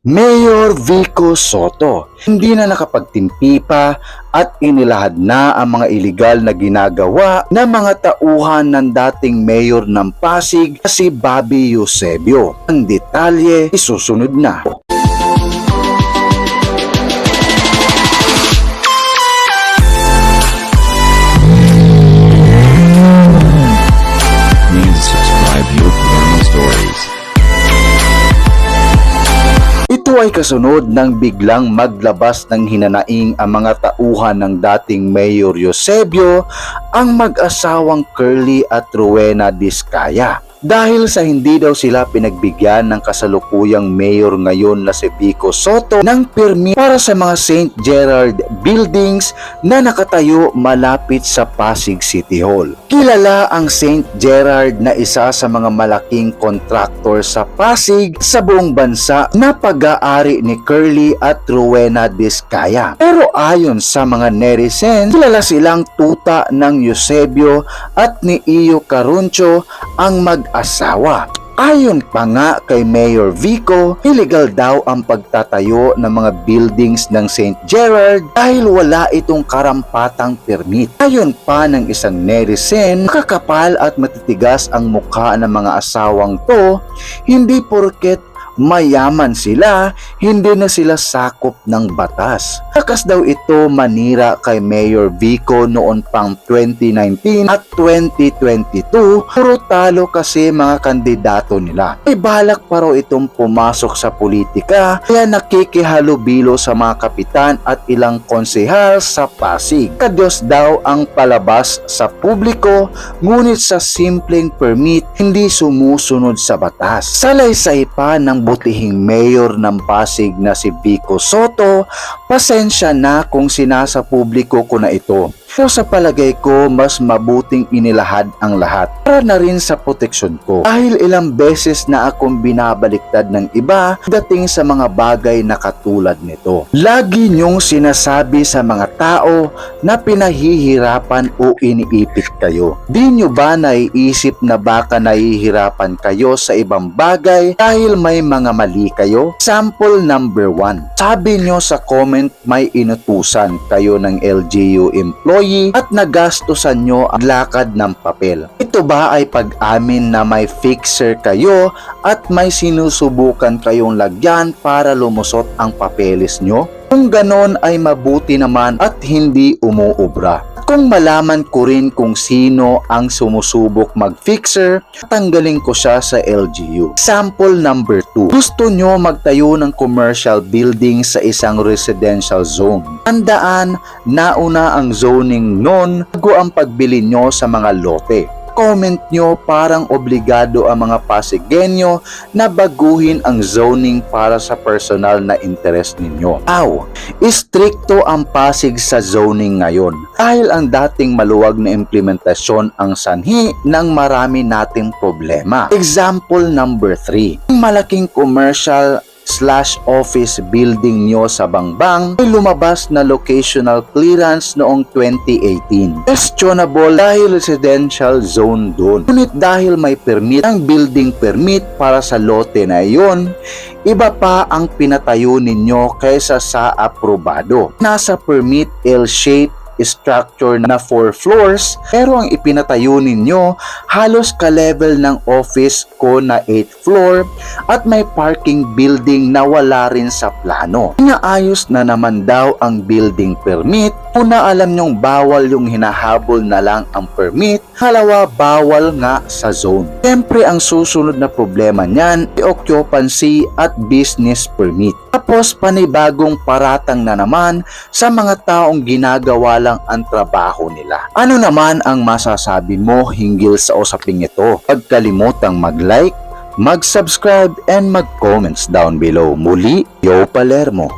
Mayor Vico Soto, hindi na nakapagtimpi pa at inilahad na ang mga iligal na ginagawa ng mga tauhan ng dating mayor ng Pasig na si Bobby Eusebio. Ang detalye isusunod na. Please subscribe your Paranormal Stories. Ito ay kasunod ng biglang maglabas ng hinanaing ang mga tauhan ng dating Mayor Eusebio, ang mag-asawang Curly at Rowena Diskaya. Dahil sa hindi daw sila pinagbigyan ng kasalukuyang mayor ngayon na si Vico Soto ng permit para sa mga St. Gerard buildings na nakatayo malapit sa Pasig City Hall. Kilala ang St. Gerard na isa sa mga malaking kontraktor sa Pasig sa buong bansa na pag-aari ni Curly at Rowena Diskaya. Pero ayon sa mga netizens, kilala silang tuta ng Eusebio at ni Iyo Caruncho ang mag-asawa. Ayon pa nga kay Mayor Vico, illegal daw ang pagtatayo ng mga buildings ng St. Gerard dahil wala itong karampatang permit. Ayon pa ng isang netizen, kakapal at matitigas ang mukha ng mga asawang to, hindi porket mayaman sila, hindi na sila sakop ng batas. Lakas daw ito manira kay Mayor Vico noon pang 2019 at 2022, puro talo kasi mga kandidato nila. May balak pa raw itong pumasok sa politika, kaya nakikihalubilo sa mga kapitan at ilang konsehal sa Pasig. Kadyos daw ang palabas sa publiko, ngunit sa simpleng permit, hindi sumusunod sa batas. Salaysay pa ng butihing mayor ng Pasig na si Vico Soto, pasensya na kung sinasa publiko ko na ito. Pero sa palagay ko, mas mabuting inilahad ang lahat para na rin sa proteksyon ko. Dahil ilang beses na akong binabaliktad ng iba dating sa mga bagay na katulad nito. Lagi niyong sinasabi sa mga tao na pinahihirapan o iniipit kayo. Di niyo ba naiisip na baka nahihirapan kayo sa ibang bagay dahil may mga mali kayo? Sample number 1. Sabi niyo sa comment may inutusan kayo ng LGU employee at nagastusan nyo ang lakad ng papel. Ito ba ay pag-amin na may fixer kayo at may sinusubukan kayong lagyan para lumusot ang papeles nyo? Kung ganon ay mabuti naman at hindi umuubra. Kung malaman ko rin kung sino ang sumusubok mag-fixer, tanggalin ko siya sa LGU. Sample number 2. Gusto nyo magtayo ng commercial building sa isang residential zone. Tandaan, nauna ang zoning noon bago ang pagbili nyo sa mga lote. Comment nyo parang obligado ang mga Pasigueño na baguhin ang zoning para sa personal na interest ninyo. Istrikto ang Pasig sa zoning ngayon dahil ang dating maluwag na implementasyon ang sanhi ng marami nating problema. Example number 3. Ang malaking commercial /office building nyo sa Bangbang ay lumabas na locational clearance noong 2018. Questionable dahil residential zone doon. Ngunit dahil may permit, ang building permit para sa lote na iyon, iba pa ang pinatayo ninyo kaysa sa aprobado. Nasa permit L-shape structure na 4 floors, pero ang ipinatayo ninyo halos ka-level ng office ko na 8th floor at may parking building na wala rin sa plano. Inaayos na naman daw ang building permit, una alam nyong bawal yung hinahabol na lang ang permit, halawa bawal nga sa zone. Siyempre ang susunod na problema niyan ay occupancy at business permit. Tapos panibagong paratang na naman sa mga taong ginagawa lang ang trabaho nila. Ano naman ang masasabi mo hinggil sa usaping ito? Huwag kalimutang mag-like, mag-subscribe and mag-comments down below. Muli, Yo Palermo.